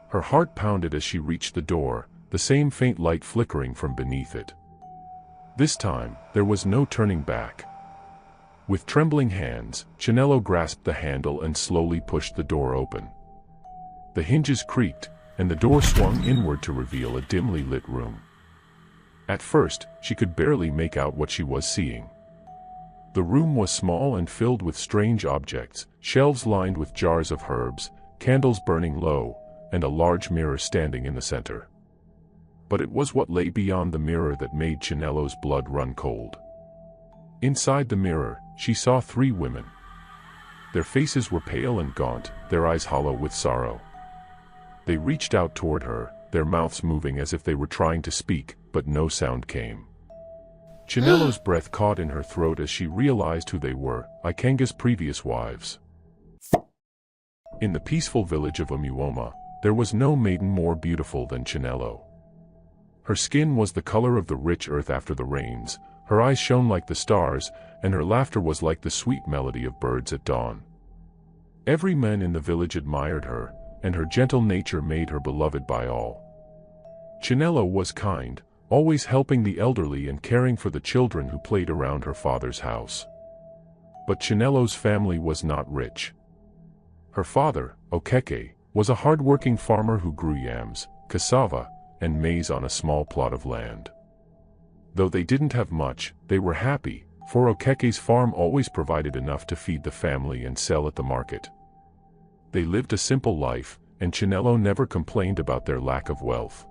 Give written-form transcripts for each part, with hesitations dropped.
Her heart pounded as she reached the door, the same faint light flickering from beneath it. This time, there was no turning back. With trembling hands, Chinello grasped the handle and slowly pushed the door open. The hinges creaked, and the door swung inward to reveal a dimly lit room. At first, she could barely make out what she was seeing. The room was small and filled with strange objects, shelves lined with jars of herbs, candles burning low, and a large mirror standing in the center. But it was what lay beyond the mirror that made Chinello's blood run cold. Inside the mirror, she saw 3 women. Their faces were pale and gaunt, their eyes hollow with sorrow. They reached out toward her, their mouths moving as if they were trying to speak, but no sound came. Chinello's breath caught in her throat as she realized who they were, Ikenga's previous wives. In the peaceful village of Umuoma, there was no maiden more beautiful than Chinello. Her skin was the color of the rich earth after the rains, her eyes shone like the stars, and her laughter was like the sweet melody of birds at dawn. Every man in the village admired her, and her gentle nature made her beloved by all. Chinello was kind, always helping the elderly and caring for the children who played around her father's house. But Chinello's family was not rich. Her father, Okeke, was a hard-working farmer who grew yams, cassava, and maize on a small plot of land. Though they didn't have much, they were happy, for Okeke's farm always provided enough to feed the family and sell at the market. They lived a simple life, and Chinello never complained about their lack of wealth.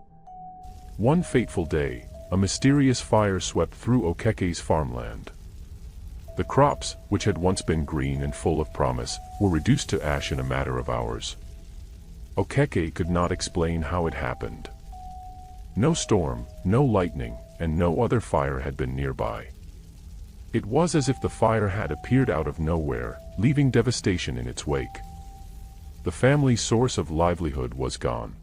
One fateful day, a mysterious fire swept through Okeke's farmland. The crops, which had once been green and full of promise, were reduced to ash in a matter of hours. Okeke could not explain how it happened. No storm, no lightning, and no other fire had been nearby. It was as if the fire had appeared out of nowhere, leaving devastation in its wake. The family's source of livelihood was gone.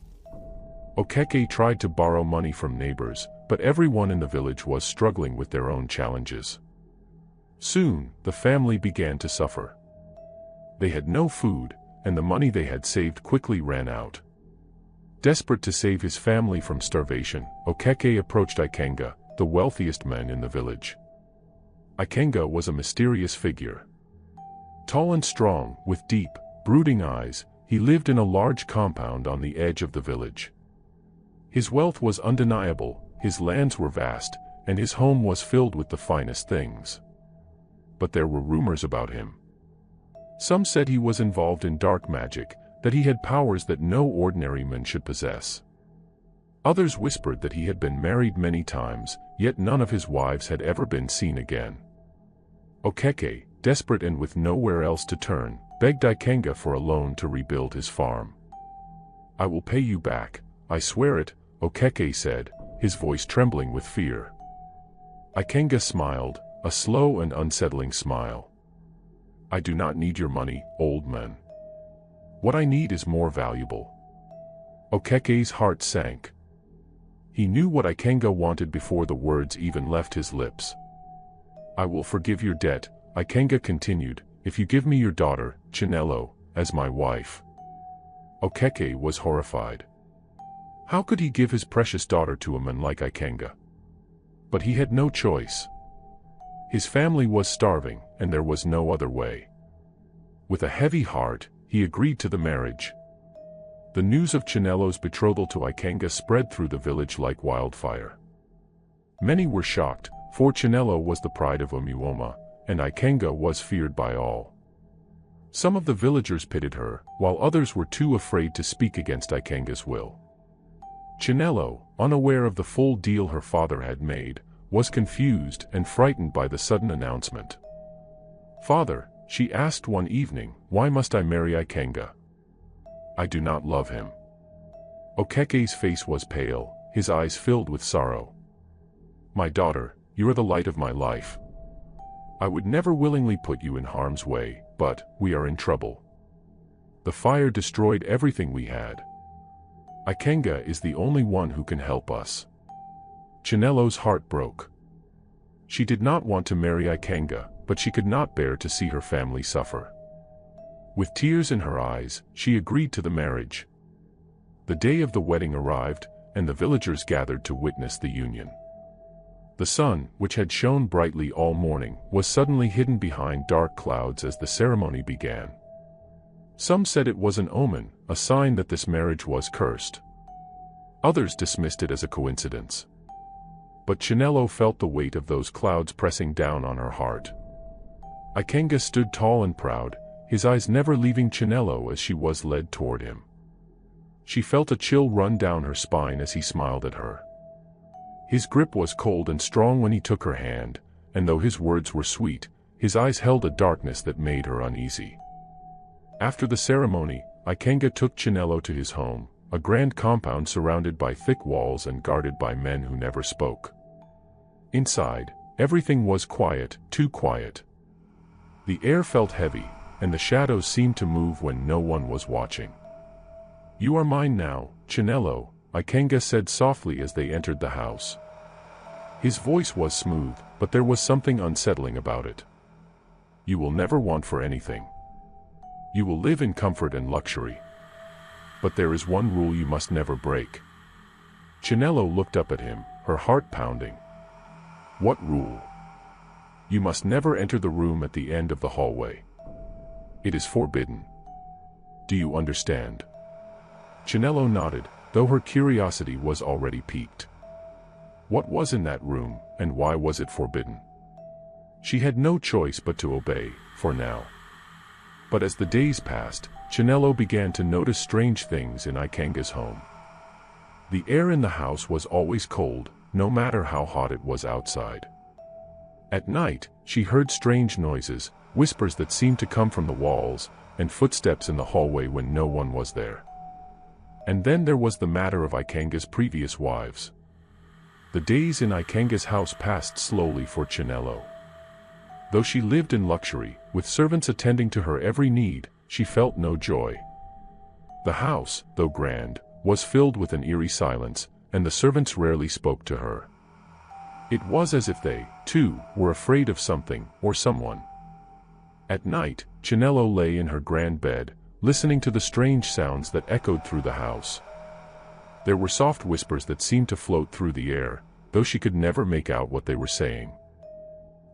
Okeke tried to borrow money from neighbors, but everyone in the village was struggling with their own challenges. Soon, the family began to suffer. They had no food, and the money they had saved quickly ran out. Desperate to save his family from starvation, Okeke approached Ikenga, the wealthiest man in the village. Ikenga was a mysterious figure. Tall and strong, with deep, brooding eyes, he lived in a large compound on the edge of the village. His wealth was undeniable, his lands were vast, and his home was filled with the finest things. But there were rumors about him. Some said he was involved in dark magic, that he had powers that no ordinary man should possess. Others whispered that he had been married many times, yet none of his wives had ever been seen again. Okeke, desperate and with nowhere else to turn, begged Ikenga for a loan to rebuild his farm. "I will pay you back, I swear it," Okeke said, his voice trembling with fear. Ikenga smiled, a slow and unsettling smile. "I do not need your money, old man. What I need is more valuable." Okeke's heart sank. He knew what Ikenga wanted before the words even left his lips. "I will forgive your debt," Ikenga continued, "if you give me your daughter, Chinello, as my wife." Okeke was horrified. How could he give his precious daughter to a man like Ikenga? But he had no choice. His family was starving, and there was no other way. With a heavy heart, he agreed to the marriage. The news of Chinello's betrothal to Ikenga spread through the village like wildfire. Many were shocked, for Chinello was the pride of Umuoma, and Ikenga was feared by all. Some of the villagers pitied her, while others were too afraid to speak against Ikenga's will. Chinello, unaware of the full deal her father had made, was confused and frightened by the sudden announcement. "Father," she asked one evening, "why must I marry Ikenga? I do not love him." Okeke's face was pale, his eyes filled with sorrow. "My daughter, you are the light of my life. I would never willingly put you in harm's way, but we are in trouble. The fire destroyed everything we had. Ikenga is the only one who can help us." Chinello's heart broke. She did not want to marry Ikenga, but she could not bear to see her family suffer. With tears in her eyes, she agreed to the marriage. The day of the wedding arrived, and the villagers gathered to witness the union. The sun, which had shone brightly all morning, was suddenly hidden behind dark clouds as the ceremony began. Some said it was an omen, a sign that this marriage was cursed. Others dismissed it as a coincidence. But Chinelo felt the weight of those clouds pressing down on her heart. Ikenga stood tall and proud, his eyes never leaving Chinelo as she was led toward him. She felt a chill run down her spine as he smiled at her. His grip was cold and strong when he took her hand, and though his words were sweet, his eyes held a darkness that made her uneasy. After the ceremony, Ikenga took Chinelo to his home, a grand compound surrounded by thick walls and guarded by men who never spoke. Inside, everything was quiet, too quiet. The air felt heavy, and the shadows seemed to move when no one was watching. "You are mine now, Chinelo," Ikenga said softly as they entered the house. His voice was smooth, but there was something unsettling about it. "You will never want for anything. You will live in comfort and luxury. But there is one rule you must never break." Chinelo looked up at him, her heart pounding. "What rule?" "You must never enter the room at the end of the hallway. It is forbidden. Do you understand?" Chinelo nodded, though her curiosity was already piqued. What was in that room, and why was it forbidden? She had no choice but to obey, for now. But as the days passed, Chinelo began to notice strange things in Ikenga's home. The air in the house was always cold, no matter how hot it was outside. At night, she heard strange noises, whispers that seemed to come from the walls, and footsteps in the hallway when no one was there. And then there was the matter of Ikenga's previous wives. The days in Ikenga's house passed slowly for Chinelo. Though she lived in luxury, with servants attending to her every need, she felt no joy. The house, though grand, was filled with an eerie silence, and the servants rarely spoke to her. It was as if they, too, were afraid of something, or someone. At night, Chinelo lay in her grand bed, listening to the strange sounds that echoed through the house. There were soft whispers that seemed to float through the air, though she could never make out what they were saying.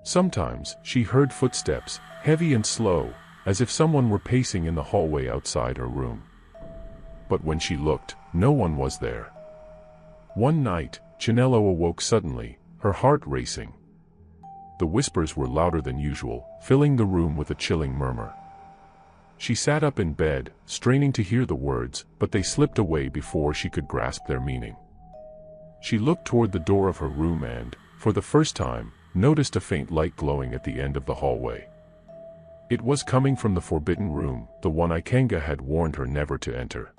Sometimes, she heard footsteps, heavy and slow, as if someone were pacing in the hallway outside her room. But when she looked, no one was there. One night, Chinelo awoke suddenly, her heart racing. The whispers were louder than usual, filling the room with a chilling murmur. She sat up in bed, straining to hear the words, but they slipped away before she could grasp their meaning. She looked toward the door of her room and, for the first time, noticed a faint light glowing at the end of the hallway. It was coming from the forbidden room, the one Ikenga had warned her never to enter.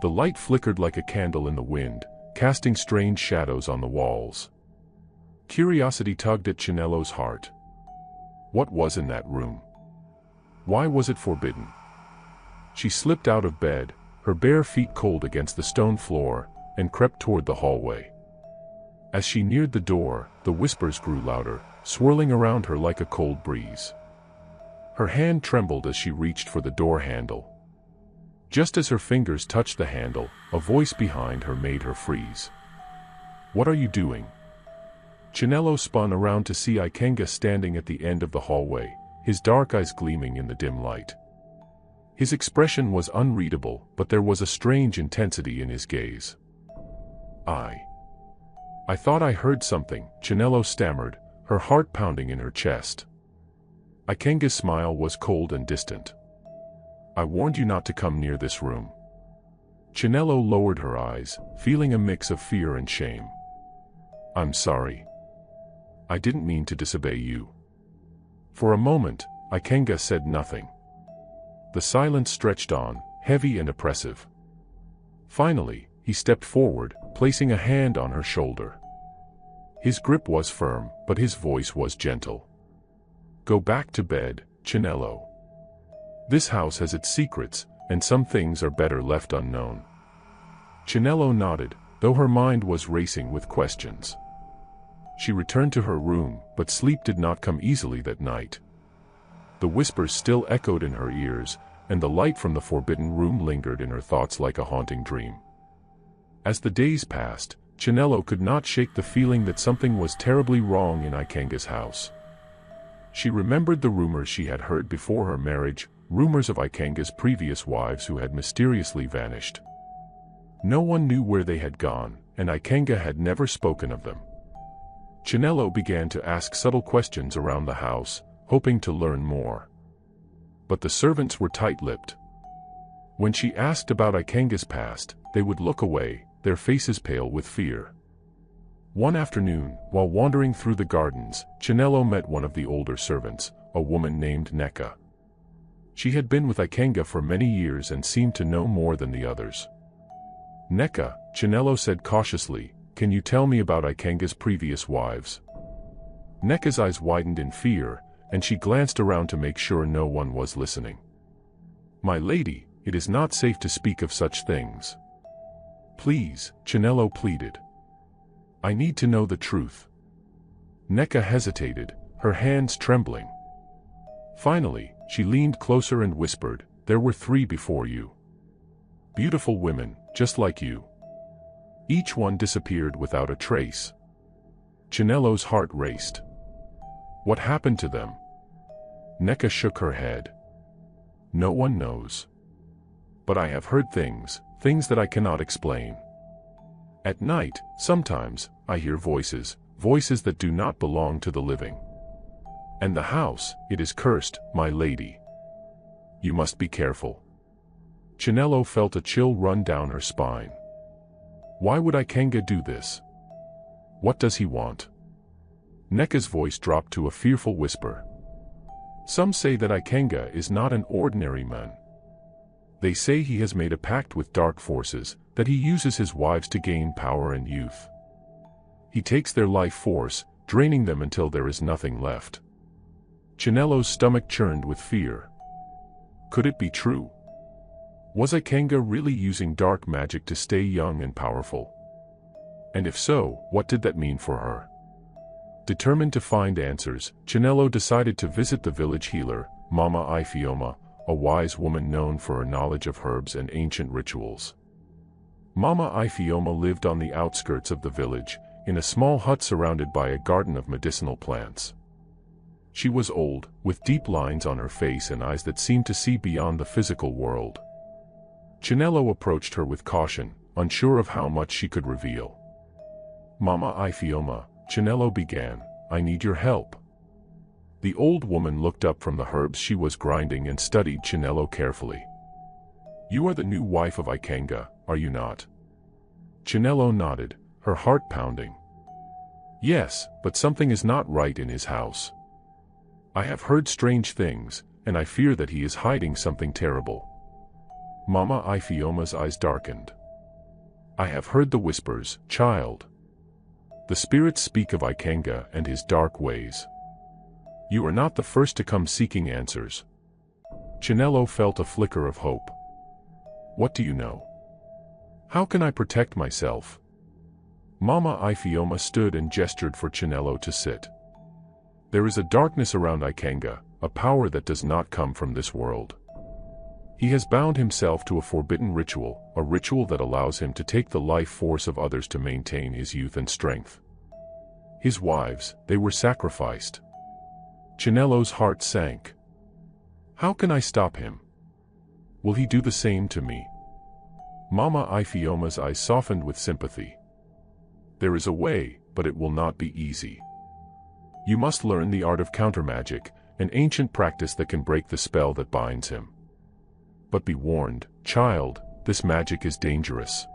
The light flickered like a candle in the wind, casting strange shadows on the walls. Curiosity tugged at Chinelo's heart. What was in that room? Why was it forbidden? She slipped out of bed, her bare feet cold against the stone floor, and crept toward the hallway. As she neared the door, the whispers grew louder, swirling around her like a cold breeze. Her hand trembled as she reached for the door handle. Just as her fingers touched the handle, a voice behind her made her freeze. "What are you doing?" Chinelo spun around to see Ikenga standing at the end of the hallway, his dark eyes gleaming in the dim light. His expression was unreadable, but there was a strange intensity in his gaze. I thought I heard something," Chinelo stammered, her heart pounding in her chest. Ikenga's smile was cold and distant. "I warned you not to come near this room." Chinelo lowered her eyes, feeling a mix of fear and shame. "I'm sorry. I didn't mean to disobey you." For a moment, Ikenga said nothing. The silence stretched on, heavy and oppressive. Finally, he stepped forward, placing a hand on her shoulder. His grip was firm, but his voice was gentle. "Go back to bed, Chinelo. This house has its secrets, and some things are better left unknown." Chinelo nodded, though her mind was racing with questions. She returned to her room, but sleep did not come easily that night. The whispers still echoed in her ears, and the light from the forbidden room lingered in her thoughts like a haunting dream. As the days passed, Chinelo could not shake the feeling that something was terribly wrong in Ikenga's house. She remembered the rumors she had heard before her marriage, rumors of Ikenga's previous wives who had mysteriously vanished. No one knew where they had gone, and Ikenga had never spoken of them. Chinelo began to ask subtle questions around the house, hoping to learn more. But the servants were tight-lipped. When she asked about Ikenga's past, they would look away, their faces pale with fear. One afternoon, while wandering through the gardens, Chinelo met one of the older servants, a woman named Neka. She had been with Ikenga for many years and seemed to know more than the others. "Neka," Chinelo said cautiously, "can you tell me about Ikenga's previous wives?" Neka's eyes widened in fear, and she glanced around to make sure no one was listening. "My lady, it is not safe to speak of such things." "Please," Chinelo pleaded. "I need to know the truth." Neka hesitated, her hands trembling. Finally, she leaned closer and whispered, "There were 3 before you. Beautiful women, just like you. Each one disappeared without a trace." Chinelo's heart raced. "What happened to them?" Neka shook her head. "No one knows. But I have heard things that I cannot explain. At night, sometimes, I hear voices that do not belong to the living. And the house, it is cursed, my lady. You must be careful." Chinelo felt a chill run down her spine. Why would Ikenga do this? What does he want? Neka's voice dropped to a fearful whisper. "Some say that Ikenga is not an ordinary man. They say he has made a pact with dark forces, that he uses his wives to gain power and youth. He takes their life force, draining them until there is nothing left." Chinelo's stomach churned with fear. Could it be true? Was Ikenga really using dark magic to stay young and powerful? And if so, what did that mean for her? Determined to find answers, Chinelo decided to visit the village healer, Mama Ifioma, a wise woman known for her knowledge of herbs and ancient rituals. Mama Ifioma lived on the outskirts of the village, in a small hut surrounded by a garden of medicinal plants. She was old, with deep lines on her face and eyes that seemed to see beyond the physical world. Chinelo approached her with caution, unsure of how much she could reveal. "Mama Ifioma," Chinelo began, "I need your help." The old woman looked up from the herbs she was grinding and studied Chinelo carefully. "You are the new wife of Ikenga, are you not?" Chinelo nodded, her heart pounding. "Yes, but something is not right in his house. I have heard strange things, and I fear that he is hiding something terrible." Mama Ifioma's eyes darkened. "I have heard the whispers, child. The spirits speak of Ikenga and his dark ways. You are not the first to come seeking answers." Chinelo felt a flicker of hope. "What do you know? How can I protect myself?" Mama Ifioma stood and gestured for Chinelo to sit. "There is a darkness around Ikenga, a power that does not come from this world. He has bound himself to a forbidden ritual, a ritual that allows him to take the life force of others to maintain his youth and strength. His wives, they were sacrificed." Chinelo's heart sank. "How can I stop him? Will he do the same to me?" Mama Ifioma's eyes softened with sympathy. "There is a way, but it will not be easy. You must learn the art of countermagic, an ancient practice that can break the spell that binds him. But be warned, child, this magic is dangerous.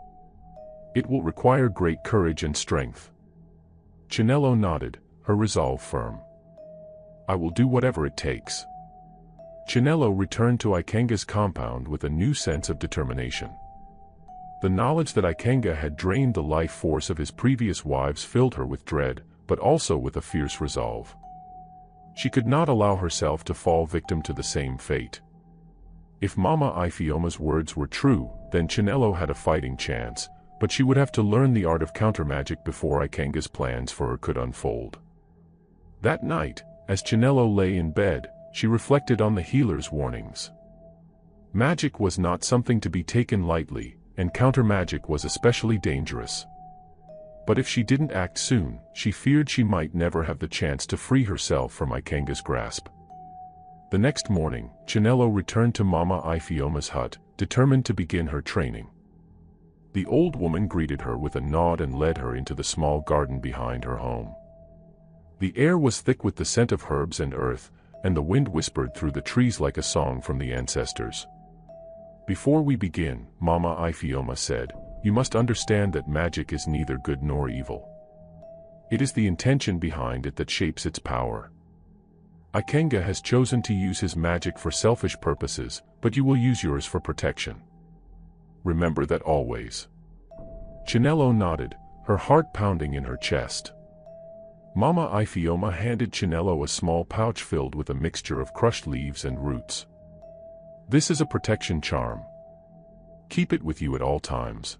It will require great courage and strength." Chinelo nodded, her resolve firm. "I will do whatever it takes." Chinelo returned to Ikenga's compound with a new sense of determination. The knowledge that Ikenga had drained the life force of his previous wives filled her with dread, but also with a fierce resolve. She could not allow herself to fall victim to the same fate. If Mama Ifioma's words were true, then Chinelo had a fighting chance, but she would have to learn the art of countermagic before Ikenga's plans for her could unfold. That night, as Chinelo lay in bed, she reflected on the healer's warnings. Magic was not something to be taken lightly, and counter-magic was especially dangerous. But if she didn't act soon, she feared she might never have the chance to free herself from Ikenga's grasp. The next morning, Chinelo returned to Mama Ifeoma's hut, determined to begin her training. The old woman greeted her with a nod and led her into the small garden behind her home. The air was thick with the scent of herbs and earth, and the wind whispered through the trees like a song from the ancestors. "Before we begin," Mama Ifeoma said, "you must understand that magic is neither good nor evil. It is the intention behind it that shapes its power. Ikenga has chosen to use his magic for selfish purposes, but you will use yours for protection. Remember that always." Chinelo nodded, her heart pounding in her chest. Mama Ifeoma handed Chinelo a small pouch filled with a mixture of crushed leaves and roots. "This is a protection charm. Keep it with you at all times.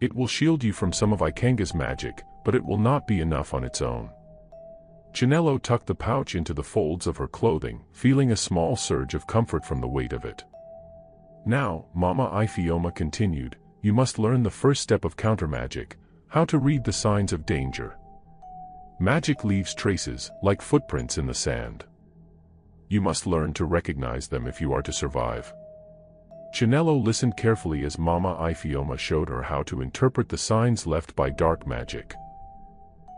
It will shield you from some of Ikenga's magic, but it will not be enough on its own." Chinelo tucked the pouch into the folds of her clothing, feeling a small surge of comfort from the weight of it. "Now," Mama Ifeoma continued, "you must learn the first step of countermagic, how to read the signs of danger. Magic leaves traces, like footprints in the sand. You must learn to recognize them if you are to survive." Chinelo listened carefully as Mama Ifeoma showed her how to interpret the signs left by dark magic.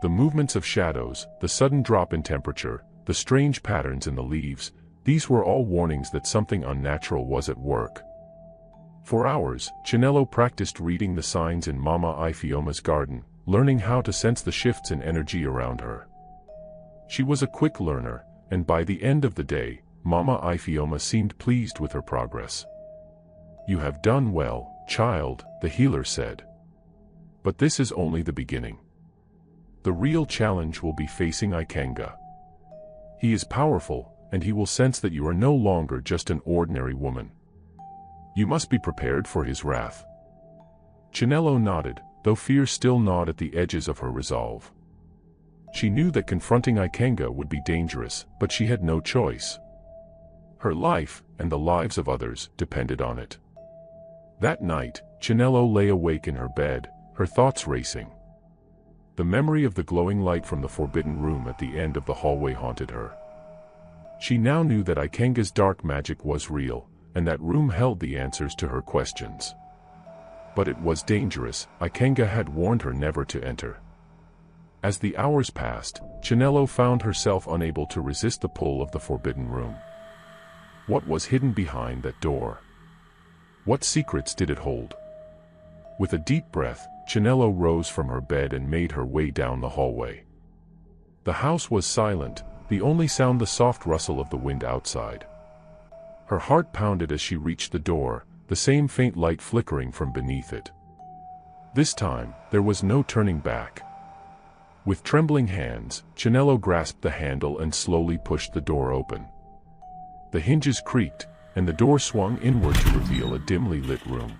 The movements of shadows, the sudden drop in temperature, the strange patterns in the leaves, these were all warnings that something unnatural was at work. For hours, Chinelo practiced reading the signs in Mama Ifeoma's garden, learning how to sense the shifts in energy around her. She was a quick learner, and by the end of the day, Mama Ifeoma seemed pleased with her progress. "You have done well, child," the healer said. "But this is only the beginning. The real challenge will be facing Ikenga. He is powerful, and he will sense that you are no longer just an ordinary woman. You must be prepared for his wrath." Chinelo nodded, though fear still gnawed at the edges of her resolve. She knew that confronting Ikenga would be dangerous, but she had no choice. Her life, and the lives of others, depended on it. That night, Chinelo lay awake in her bed, her thoughts racing. The memory of the glowing light from the forbidden room at the end of the hallway haunted her. She now knew that Ikenga's dark magic was real, and that room held the answers to her questions. But it was dangerous. Ikenga had warned her never to enter. As the hours passed, Chinelo found herself unable to resist the pull of the forbidden room. What was hidden behind that door? What secrets did it hold? With a deep breath, Chinelo rose from her bed and made her way down the hallway. The house was silent, the only sound the soft rustle of the wind outside. Her heart pounded as she reached the door, the same faint light flickering from beneath it. This time, there was no turning back. With trembling hands, Chinelo grasped the handle and slowly pushed the door open. The hinges creaked, and the door swung inward to reveal a dimly lit room.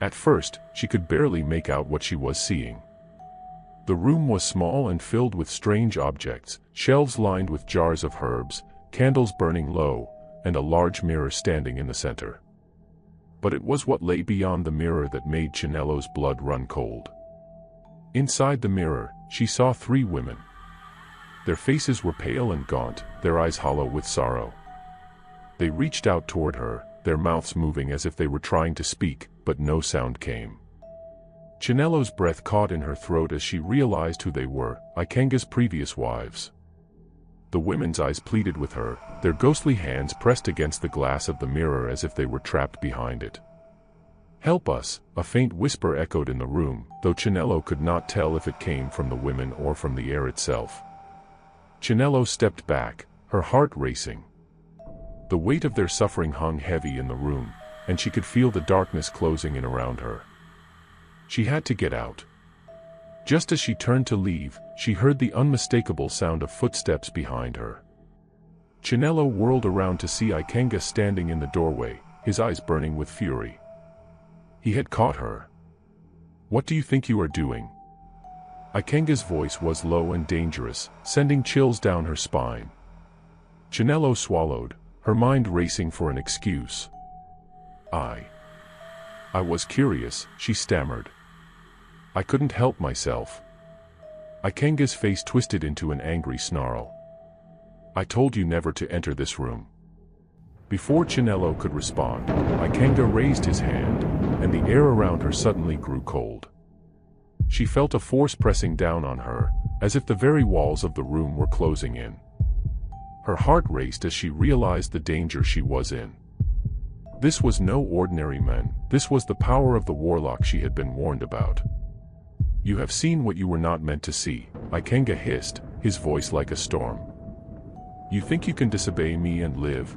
At first, she could barely make out what she was seeing. The room was small and filled with strange objects, shelves lined with jars of herbs, candles burning low, and a large mirror standing in the center. But it was what lay beyond the mirror that made Chinelo's blood run cold. Inside the mirror, she saw 3 women. Their faces were pale and gaunt, their eyes hollow with sorrow. They reached out toward her, their mouths moving as if they were trying to speak, but no sound came. Chinelo's breath caught in her throat as she realized who they were, Ikenga's previous wives. The women's eyes pleaded with her, their ghostly hands pressed against the glass of the mirror as if they were trapped behind it. "Help us," a faint whisper echoed in the room, though Chinelo could not tell if it came from the women or from the air itself. Chinelo stepped back, her heart racing. The weight of their suffering hung heavy in the room, and she could feel the darkness closing in around her. She had to get out. Just as she turned to leave, she heard the unmistakable sound of footsteps behind her. Chinelo whirled around to see Ikenga standing in the doorway, his eyes burning with fury. He had caught her. "What do you think you are doing?" Ikenga's voice was low and dangerous, sending chills down her spine. Chinelo swallowed, her mind racing for an excuse. I was curious, she stammered. I couldn't help myself. Ikenga's face twisted into an angry snarl. I told you never to enter this room. Before Chinelo could respond, Ikenga raised his hand, and the air around her suddenly grew cold. She felt a force pressing down on her, as if the very walls of the room were closing in. Her heart raced as she realized the danger she was in. This was no ordinary man, this was the power of the warlock she had been warned about. You have seen what you were not meant to see, Ikenga hissed, his voice like a storm. You think you can disobey me and live?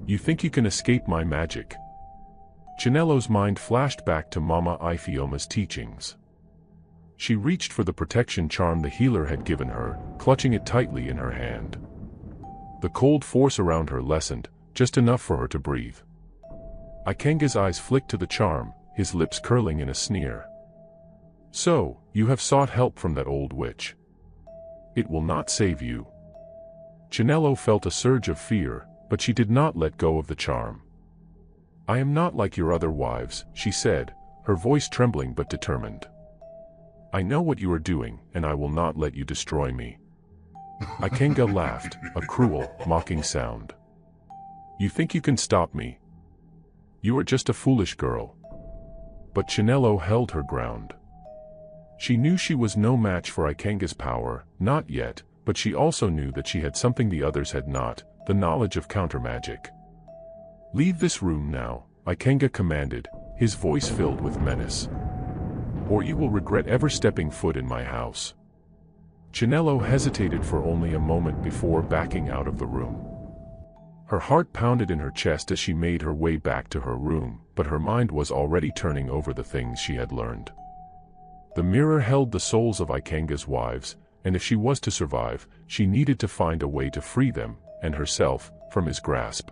You think you can escape my magic? Chinelo's mind flashed back to Mama Ifeoma's teachings. She reached for the protection charm the healer had given her, clutching it tightly in her hand. The cold force around her lessened, just enough for her to breathe. Ikenga's eyes flicked to the charm, his lips curling in a sneer. So, you have sought help from that old witch. It will not save you. Chinelo felt a surge of fear, but she did not let go of the charm. I am not like your other wives, she said, her voice trembling but determined. I know what you are doing, and I will not let you destroy me. Ikenga laughed, a cruel, mocking sound. You think you can stop me? You are just a foolish girl. But Chinelo held her ground. She knew she was no match for Ikenga's power, not yet, but she also knew that she had something the others had not, the knowledge of countermagic. Leave this room now, Ikenga commanded, his voice filled with menace. Or you will regret ever stepping foot in my house. Chinelo hesitated for only a moment before backing out of the room. Her heart pounded in her chest as she made her way back to her room, but her mind was already turning over the things she had learned. The mirror held the souls of Ikenga's wives, and if she was to survive, she needed to find a way to free them, and herself, from his grasp.